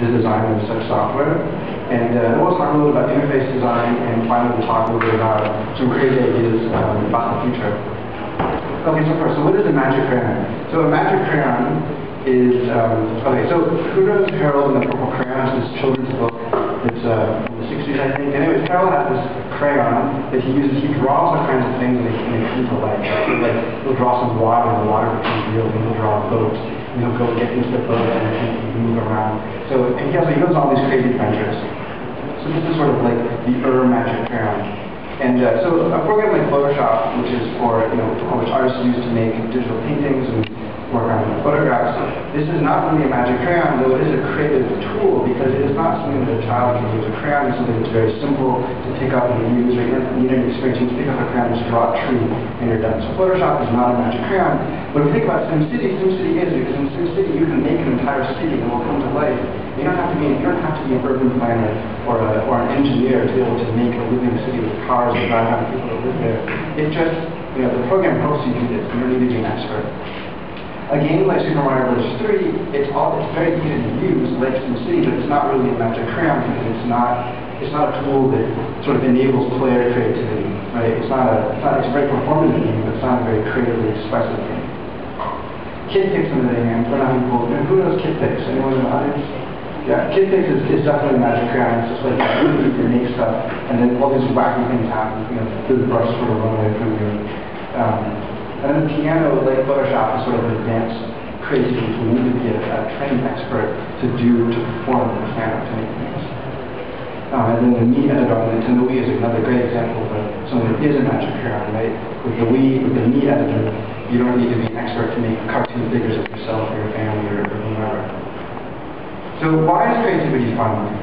the design of such software. And then we'll talk a little about interface design, and finally we'll talk a little bit about some crazy ideas about the future. Okay, so first, so what is a magic crayon? So a magic crayon is, okay, so who knows Harold and the Purple Crayon? It's this children's book. It's from the 60s, I think. Anyways, Harold has this crayon that he uses. He draws all kinds of things that he come to life. Like, he'll draw some water, and the water becomes real, and he'll draw boats, and he'll go get into the boat, and move around. So, and he goes on all these crazy adventures. So this is sort of like the magic crayon. And so a program like Photoshop, which is for, which artists use to make digital paintings and work on photographs, this is not really a magic crayon, though it is a creative tool, because it is not something that a child can use. A crayon is something that's very simple to pick up and use, or you don't need any experience. You can pick up a crayon, just draw a tree, and you're done. So Photoshop is not a magic crayon. But if you think about SimCity, SimCity is, because in SimCity you can make an entire city that will come to life. You don't have to be an urban planner or an engineer to be able to make a living city with cars and drive around people that live there. It just, the program helps you do this. You don't need to be an expert. A game like Super Mario Bros. 3, it's very easy to use, like SimCity, but it's not really a magic crayon because it's not a tool that sort of enables player creativity, right? It's a very performative game, but it's not a very creatively expressive game. KidPix on the other hand, for not people, who knows KidPix? Anyone in the audience? Yeah, KidPix is definitely a magic crayon. It's just like you can make stuff, and then all these wacky things happen. The brush sort of run away from you. And then the piano, like Photoshop, is sort of an advanced creativity tool. You need to be a trained expert to perform the piano, to make things. And then the Mii editor on the Nintendo Wii is another great example of something that is a magic crayon, right? With the Mii editor, you don't need to be an expert to make cartoon figures of yourself or your family or whomever. So why is creativity fun?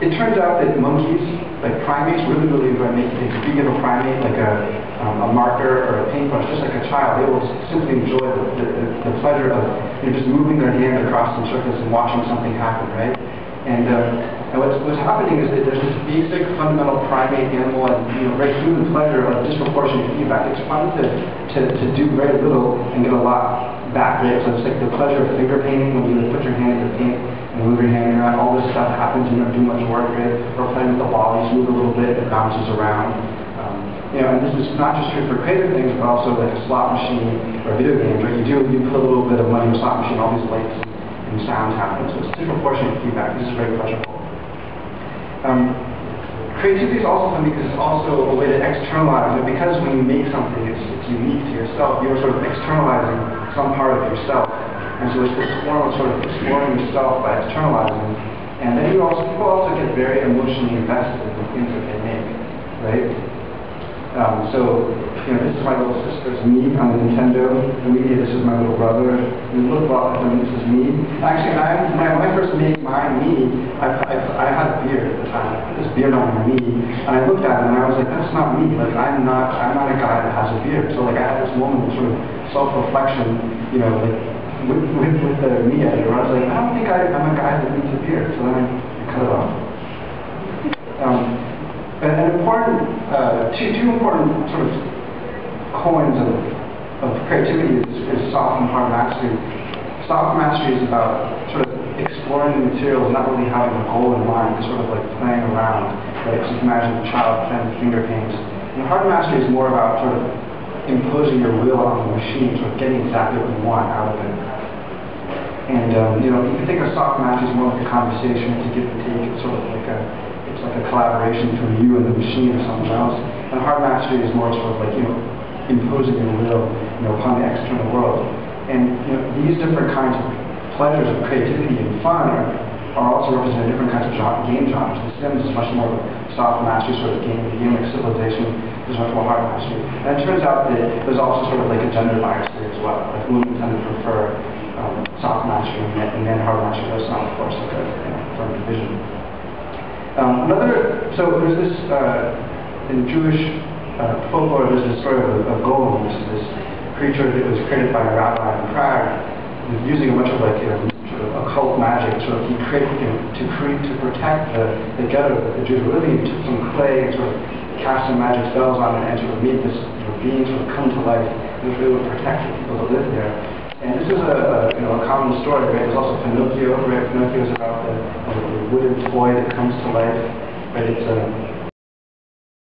It turns out that monkeys, like primates, really enjoy making things. If you give a primate like a marker or a paintbrush, just like a child, they will simply enjoy the pleasure of just moving their hand across some surface and watching something happen, right? And what's happening is that there's this basic fundamental primate animal and very human pleasure of disproportionate feedback. It's fun to do very little and get a lot back, right? So it's like the pleasure of finger painting when you put your hand to paint and move your hand around. All this stuff happens, you don't do much work, right? Or playing with the ball, you just move a little bit, it bounces around. And this is not just true for creative things, but also like a slot machine or a video game, where you put a little bit of money in a slot machine, all these lights and sounds happen. So it's disproportionate feedback. This is very pleasurable. Creativity is also fun because it's also a way to externalize it. Because when you make something, it's unique to yourself. You're sort of externalizing some part of yourself. And so it's this form of sort of exploring yourself by externalizing. And then people also get very emotionally invested in the things that they make, right? This is my little sister's Mii on the Nintendo Wii. This is my little brother. And look, this is me. Actually, when I first made my Mii, I had a beard at the time. I put this beard on my Mii, and I looked at it and I was like, that's not me. Like, I'm not a guy that has a beard. So like, I had this moment of sort of self-reflection, with the Mii editor. I was like, I don't think I'm a guy that needs a beard. So then I cut it off. Two important sort of coins of creativity is soft and hard mastery. Soft mastery is about sort of exploring the materials, not really having a goal in mind, but sort of like playing around. Right? So you can imagine a child playing with finger paints. And hard mastery is more about sort of imposing your will on the machine, sort of getting exactly what you want out of it. And you can think of soft mastery as more like a conversation, it's a give and take. It's sort of like a collaboration between you and the machine or someone else. And hard mastery is more sort of like, imposing your will, upon the external world. And, these different kinds of pleasures of creativity and fun are also represented in different kinds of game genres. The Sims is much more of a soft mastery sort of game. The game like Civilization is much more hard mastery. And it turns out that there's also sort of like a gender bias there as well. Like women tend to prefer soft mastery and then hard mastery. That's not, of course, like a firm division. So there's this, in Jewish folklore, there's this story of Golem, this creature that was created by a rabbi in Prague, using a bunch of like, sort of occult magic. Sort of he created, to protect the ghetto that the Jews were living in. He took some clay and sort of cast some magic spells on it and sort of made this being sort of come to life, and it would protect the people that live there. And this is a common story, right? There's also Pinocchio, right? Pinocchio is about the wooden toy that comes to life, right? It's